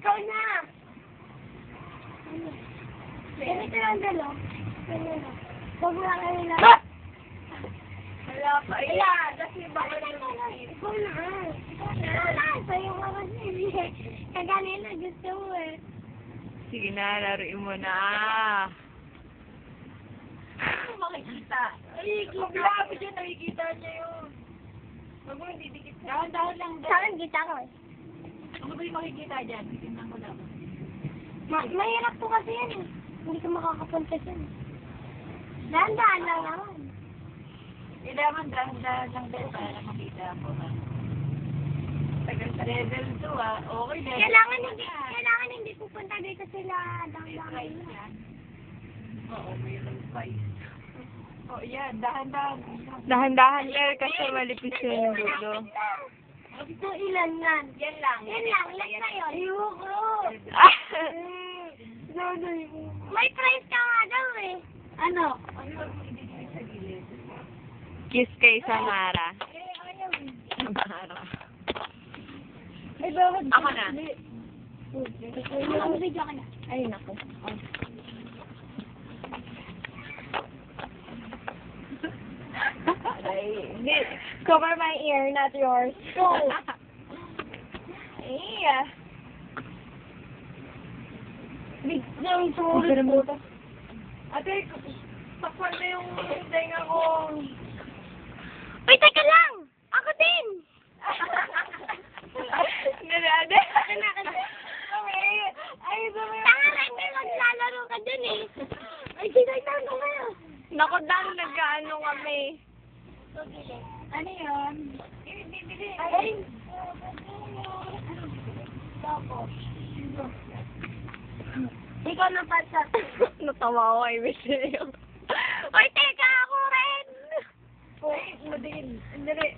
Ikaw na. Ganito lang dalo. Huwag mo lang kayo na. Wala pa. Ayan, kasi baka Ikaw na. Ikaw na. Sa'yo ka kasi. Kaganina gusto mo eh. Sige na, laruin mo na. makikita. Ay, grabe dyan, nakikita niya yun. Huwag mo yung didikit. Dahan-dahan lang. Sa akin, kita ko eh. Ano ba yung makikita dyan? Titignan ko lang. Mahirap po kasi yan eh. Hindi ka makakapunta dyan. Dahan-dahan lang naman. Kailangan dahan-dahan lang din para makita ko. Tagal sa level 2 ah. Okay na. Kailangan hindi pupunta dito sila dahan-dahan na. Oo, mayroon spice. Oh, yan. Dahan-dahan. Dahan-dahan lang kasi malipis yung dulo. Ito ilan yan? Yan lang. Yan lang. Let's na yun. Ayoko. May price ka nga daw eh. Ano? Ano ba yung ibigay sa gilid? Kiss kay Samara. Ayaw. Samara. Ay, bakit? Ako na. Ako video ka na. Ay, naku. Cover my ear, not yours. Go. Yeah. Big nang sulit po. Ate, takpan na yung tenga ko. Uy, teka lang! Ako din! Nalade. Ay, sabi. Tanga rin may maglalaro ka dun eh. Ay, sinagtan ko kayo. Naku, Dan, nag-ano kami. Ano yun? Bibili. Ay, tapos. Ikaw na pasa. Natawa ko kay Michelle. Uy, teka, ako rin! Uy, madin. Andali.